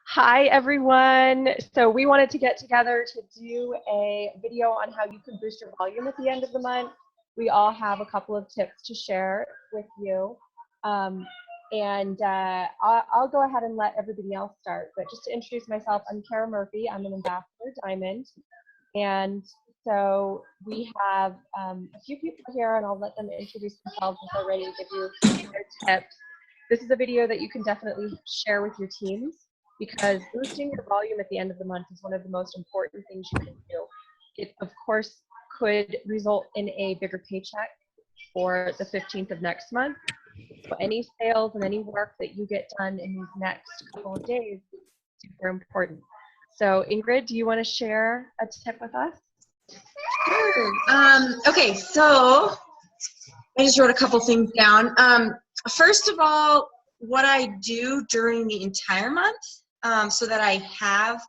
Hi, everyone. So we wanted to get together to do a video on how you can boost your volume at the end of the month. We all have a couple of tips to share with you. I'll go ahead and let everybody else start. But just to introduce myself, I'm Cara Murphy. I'm an Ambassador Diamond. And so we have a few people here, and I'll let them introduce themselves if they're ready to give you their tips. This is a video that you can definitely share with your teams, because boosting your volume at the end of the month is one of the most important things you can do. It, of course, could result in a bigger paycheck for the 15th of next month. So any sales and any work that you get done in these next couple of days is super important. So Ingrid, do you want to share a tip with us? Sure. Okay, so I just wrote a couple things down. First of all, what I do during the entire month, so that I have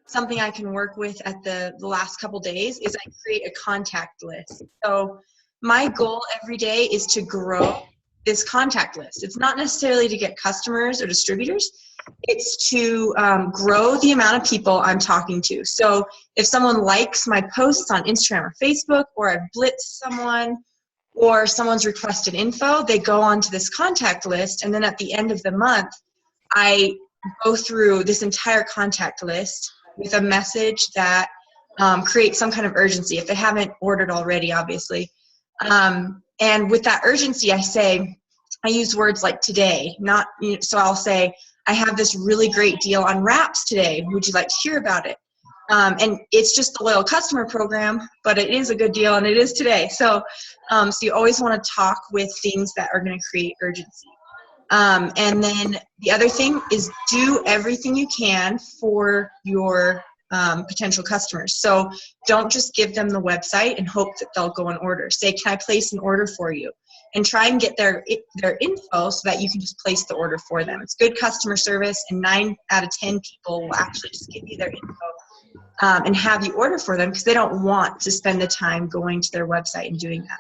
something I can work with at the last couple days, is I create a contact list. So my goal every day is to grow this contact list. It's not necessarily to get customers or distributors. It's to grow the amount of people I'm talking to. So if someone likes my posts on Instagram or Facebook, or I blitz someone, or someone's requested info, they go onto this contact list, and then at the end of the month, I go through this entire contact list with a message that creates some kind of urgency, if they haven't ordered already, obviously. And with that urgency, I use words like today, so I'll say, I have this really great deal on wraps today. Would you like to hear about it? And it's just a loyal customer program, but it is a good deal, and it is today. So you always want to talk with things that are going to create urgency. And then the other thing is, do everything you can for your potential customers. So don't just give them the website and hope that they'll go and order. Say, can I place an order for you? And try and get their info so that you can just place the order for them. It's good customer service, and 9 out of 10 people will actually just give you their info and have you order for them, because they don't want to spend the time going to their website and doing that.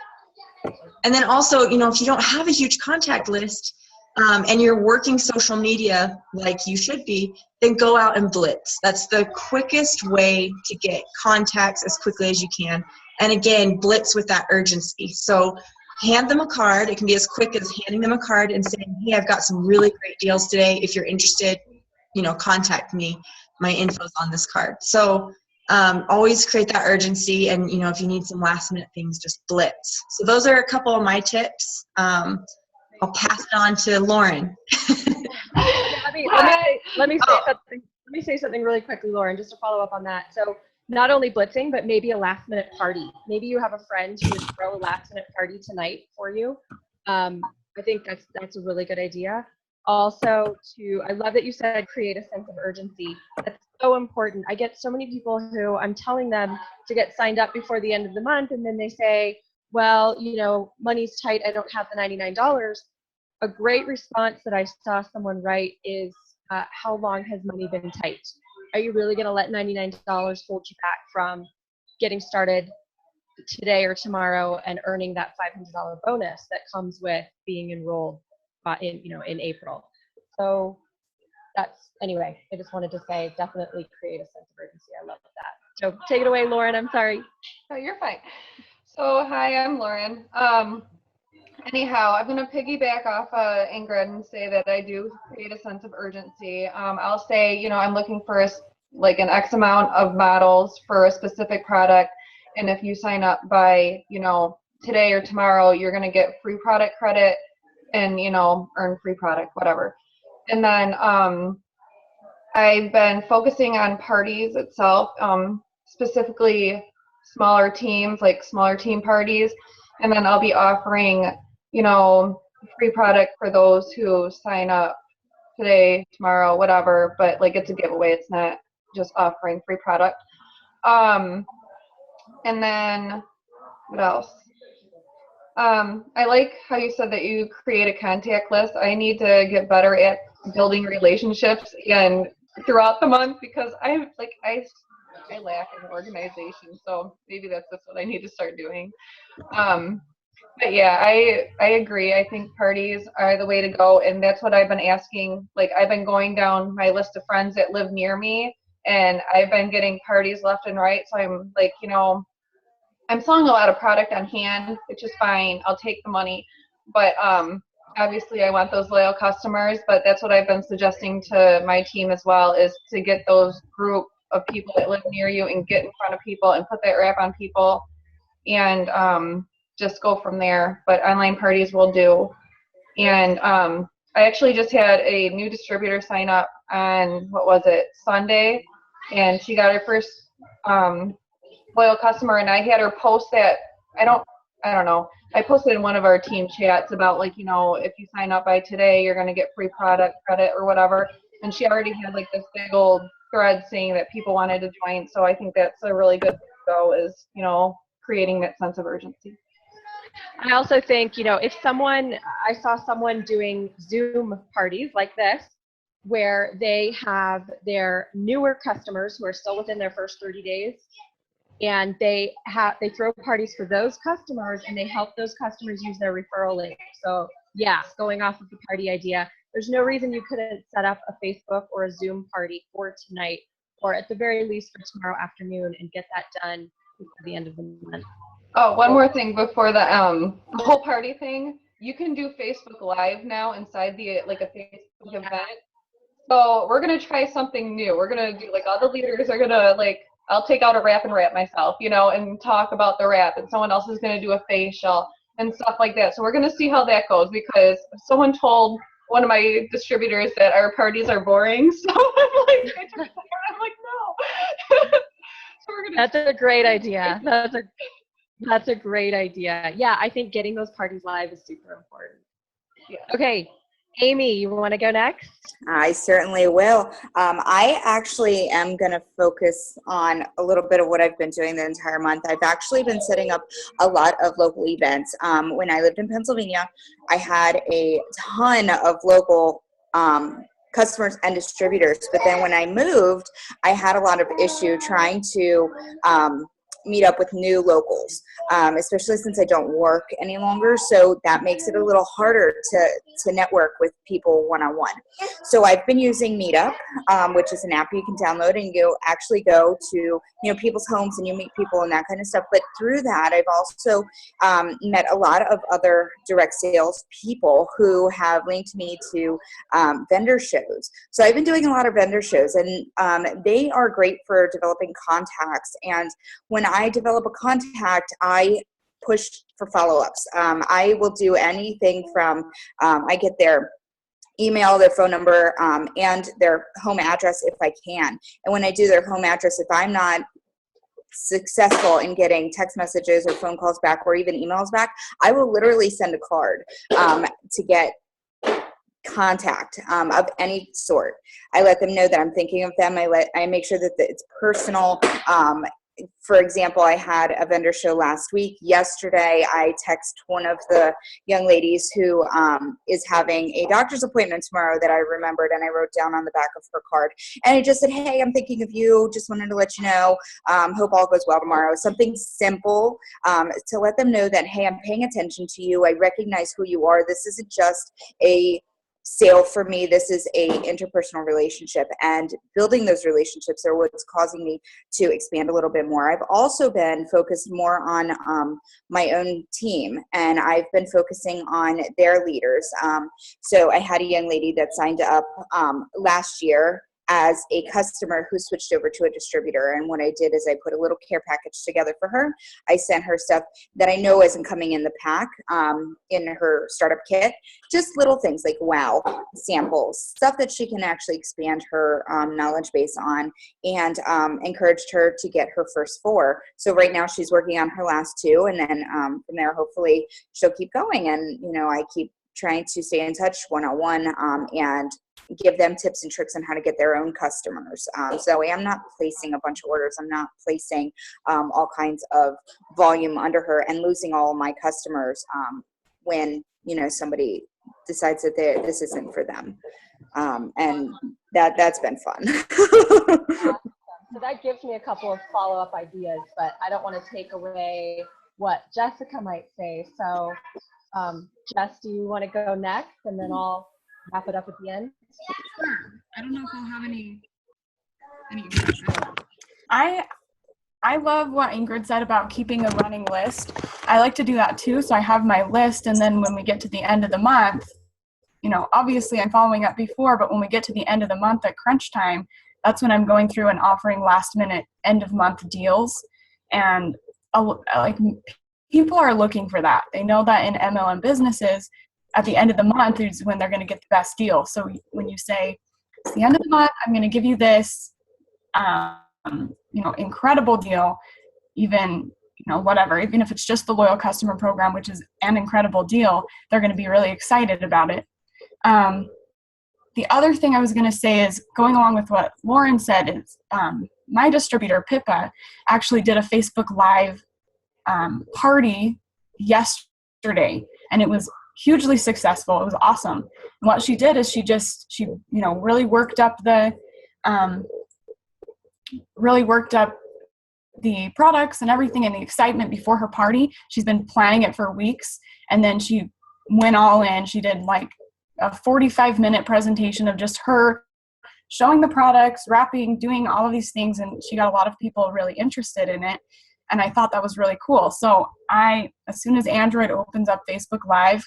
And then also, if you don't have a huge contact list, and you're working social media like you should be, then go out and blitz. That's the quickest way to get contacts as quickly as you can. And again, blitz with that urgency. So hand them a card. It can be as quick as handing them a card and saying, hey, I've got some really great deals today. If you're interested, contact me. My info's on this card. So always create that urgency. And, if you need some last minute things, just blitz. So those are a couple of my tips. I'll pass it on to Lauren. Let me say something really quickly, Lauren, just to follow up on that. So not only blitzing, but maybe a last minute party. Maybe you have a friend who would throw a last minute party tonight for you. I think that's a really good idea. Also, I love that you said create a sense of urgency. That's so important. I get so many people who I'm telling them to get signed up before the end of the month, and then they say, well, money's tight, I don't have the $99. A great response that I saw someone write is, how long has money been tight? Are you really going to let $99 hold you back from getting started today or tomorrow and earning that $500 bonus that comes with being enrolled in April? So anyway, I just wanted to say, definitely create a sense of urgency. I love that. So take it away, Lauren. I'm sorry. Oh, you're fine. So hi, I'm Lauren. Anyhow, I'm going to piggyback off Ingrid and say that I do create a sense of urgency. I'll say, I'm looking for an X amount of models for a specific product. And if you sign up by, today or tomorrow, you're going to get free product credit and, earn free product, whatever. And then I've been focusing on parties itself, specifically smaller teams, like smaller team parties. And then I'll be offering, free product for those who sign up today, tomorrow, whatever, but it's a giveaway. It's not just offering free product. And then what else? I like how you said that you create a contact list. I need to get better at building relationships and throughout the month, because I lack in organization. So maybe that's just what I need to start doing. But yeah, I agree. I think parties are the way to go, and that's what I've been asking. Like I've been going down my list of friends that live near me, and I've been getting parties left and right. So I'm like, I'm selling a lot of product on hand, which is fine. I'll take the money, but obviously I want those loyal customers. But that's what I've been suggesting to my team as well, is to get those group of people that live near you and get in front of people and put that wrap on people, and just go from there. But online parties will do. And I actually just had a new distributor sign up on, what was it, Sunday, and she got her first loyal customer, and I had her post that. I don't know. I posted in one of our team chats about, like, if you sign up by today, you're going to get free product credit or whatever. And she already had like this big old thread saying that people wanted to join. So I think that's a really good way to go, is, creating that sense of urgency. I also think, if I saw someone doing Zoom parties like this, where they have their newer customers who are still within their first 30 days, and they throw parties for those customers, and they help those customers use their referral link. So yeah, going off of the party idea, there's no reason you couldn't set up a Facebook or a Zoom party for tonight, or at the very least for tomorrow afternoon, and get that done before the end of the month. Oh, one more thing before the whole party thing. You can do Facebook Live now inside a Facebook event. So we're gonna try something new. We're gonna do, like, all the leaders are gonna, like, I'll take out a wrap and wrap myself, and talk about the wrap, and someone else is gonna do a facial and stuff like that. So we're gonna see how that goes, because someone told one of my distributors that our parties are boring. So I'm like, no. So That's a great idea. That's a great idea. Yeah, I think getting those parties live is super important. Yeah. Okay, Amy, you want to go next? I certainly will. I actually am going to focus on a little bit of what I've been doing the entire month. I've actually been setting up a lot of local events. When I lived in Pennsylvania, I had a ton of local customers and distributors. But then when I moved, I had a lot of issue trying to meet up with new locals, especially since I don't work any longer. So that makes it a little harder to network with people one-on-one. So I've been using Meetup, which is an app you can download, and you actually go to people's homes and you meet people and that kind of stuff. But through that, I've also met a lot of other direct sales people who have linked me to vendor shows. So I've been doing a lot of vendor shows, and they are great for developing contacts. And when I develop a contact, I push for follow-ups. I will do anything from I get their email, their phone number, and their home address if I can. And when I do their home address, if I'm not successful in getting text messages or phone calls back or even emails back, I will literally send a card to get contact of any sort. I let them know that I'm thinking of them. I make sure that it's personal. For example, I had a vendor show last week. Yesterday, I text one of the young ladies who is having a doctor's appointment tomorrow that I remembered, and I wrote down on the back of her card. And I just said, hey, I'm thinking of you. Just wanted to let you know. Hope all goes well tomorrow. Something simple to let them know that, hey, I'm paying attention to you. I recognize who you are. This isn't just a sale for me. This is a interpersonal relationship, and building those relationships are what's causing me to expand a little bit more. I've also been focused more on my own team, and I've been focusing on their leaders. So I had a young lady that signed up last year as a customer who switched over to a distributor. And what I did is I put a little care package together for her. I sent her stuff that I know isn't coming in the pack in her startup kit. Just little things like wow samples, stuff that she can actually expand her knowledge base on, and encouraged her to get her first 4. So right now she's working on her last 2, and then from there hopefully she'll keep going. And I keep trying to stay in touch one-on-one and give them tips and tricks on how to get their own customers. So I'm not placing a bunch of orders. I'm not placing all kinds of volume under her and losing all of my customers when somebody decides that this isn't for them. And that's been fun. So that gives me a couple of follow-up ideas, but I don't want to take away what Jessica might say. So, Jess, do you want to go next, and then I'll wrap it up at the end? Sure. I don't know if I'll have any. I love what Ingrid said about keeping a running list. I like to do that too. So I have my list, and then when we get to the end of the month, obviously I'm following up before, but when we get to the end of the month at crunch time, that's when I'm going through and offering last minute end of month deals. And like people are looking for that. They know that in MLM businesses, at the end of the month is when they're going to get the best deal. So when you say, it's the end of the month, I'm going to give you this, incredible deal, even, whatever, even if it's just the loyal customer program, which is an incredible deal, they're going to be really excited about it. The other thing I was going to say is going along with what Lauren said is my distributor, Pippa, actually did a Facebook Live party yesterday, and it was hugely successful. It was awesome. And what she did is she really worked up the products and everything and the excitement before her party. She's been planning it for weeks, and then she went all in. She did like a 45-minute presentation of just her showing the products, wrapping, doing all of these things, and she got a lot of people really interested in it. And I thought that was really cool. So as soon as Android opens up Facebook Live,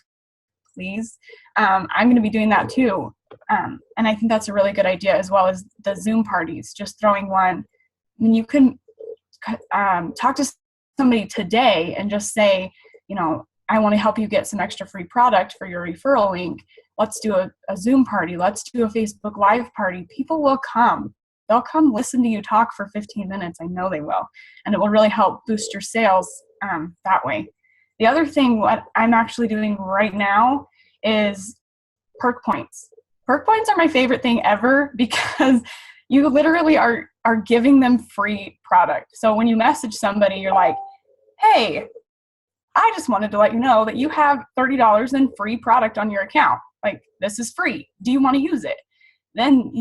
please, I'm going to be doing that too. And I think that's a really good idea, as well as the Zoom parties, just throwing one. I mean, you can talk to somebody today and just say, I want to help you get some extra free product for your referral link. Let's do a Zoom party. Let's do a Facebook Live party. People will come. They'll come listen to you talk for 15 minutes. I know they will. And it will really help boost your sales that way. The other thing, what I'm actually doing right now is perk points. Perk points are my favorite thing ever because you literally are giving them free product. So when you message somebody, you're like, hey, I just wanted to let you know that you have $30 in free product on your account. Like, this is free. Do you want to use it? Then,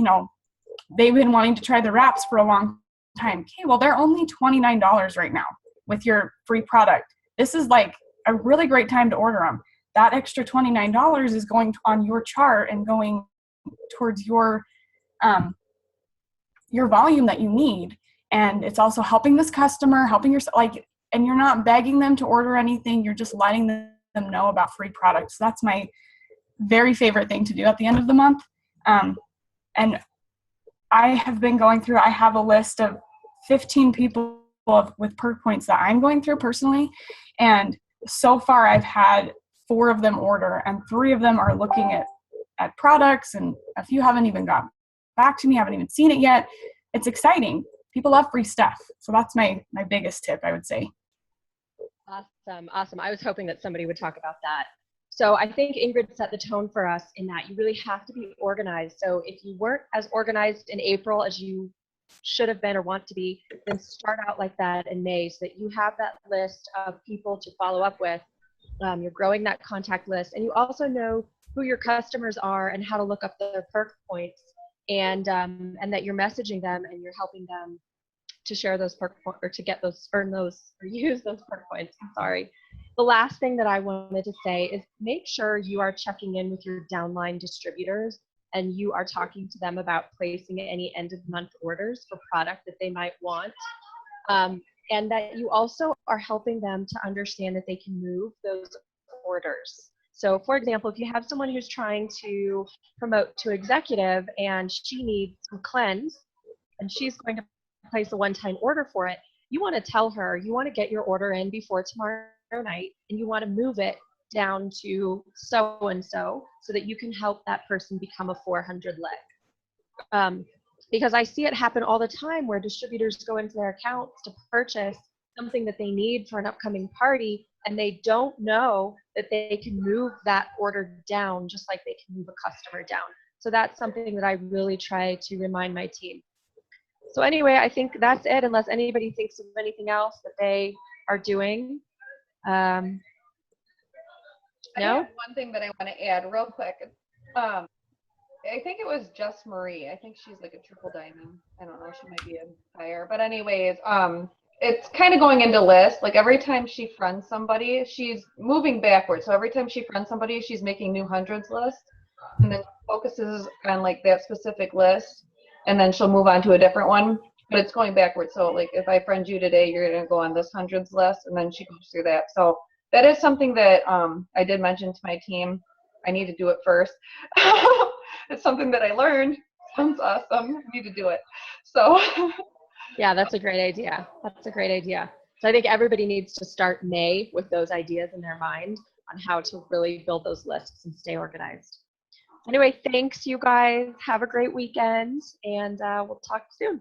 they've been wanting to try the wraps for a long time. Okay, well, they're only $29 right now with your free product. This is like a really great time to order them. That extra $29 is going on your chart and going towards your volume that you need. And it's also helping this customer, helping yourself, and you're not begging them to order anything. You're just letting them know about free products. That's my very favorite thing to do at the end of the month. And I have been going through, I have a list of 15 people with perk points that I'm going through personally. And so far I've had 4 of them order, and 3 of them are looking at products, and a few haven't even got back to me, haven't even seen it yet. It's exciting. People love free stuff. So that's my biggest tip, I would say. Awesome. I was hoping that somebody would talk about that. So I think Ingrid set the tone for us in that you really have to be organized. So if you weren't as organized in April as you should have been or want to be, then start out like that in May so that you have that list of people to follow up with. You're growing that contact list, and you also know who your customers are and how to look up their perk points, and that you're messaging them and you're helping them to share those perk points, or to get those, earn those, or use those perk points. I'm sorry. The last thing that I wanted to say is make sure you are checking in with your downline distributors and you are talking to them about placing any end of month orders for product that they might want. And that you also are helping them to understand that they can move those orders. So for example, if you have someone who's trying to promote to executive and she needs some cleanse and she's going to place a one-time order for it, you want to tell her you want to get your order in before tomorrow night and you want to move it down to so-and-so so that you can help that person become a 400 leg. Because I see it happen all the time where distributors go into their accounts to purchase something that they need for an upcoming party, and they don't know that they can move that order down just like they can move a customer down. So that's something that I really try to remind my team. So anyway, I think that's it, unless anybody thinks of anything else that they are doing. I No? have one thing that I want to add real quick. I think it was Jess Marie. I think she's like a triple diamond. I don't know. She might be a fire. But anyways, it's kind of going into lists. Like every time she friends somebody, she's moving backwards. So every time she friends somebody, she's making new hundreds list, and then focuses on like that specific list, and then she'll move on to a different one. But it's going backwards. So like if I friend you today, you're gonna go on this hundreds list, and then she goes through that. So that is something that I did mention to my team. I need to do it first. It's something that I learned. Sounds awesome. I need to do it. So. Yeah, that's a great idea. That's a great idea. So I think everybody needs to start May with those ideas in their mind on how to really build those lists and stay organized. Anyway, thanks you guys. Have a great weekend, and we'll talk soon.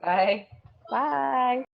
Bye. Bye.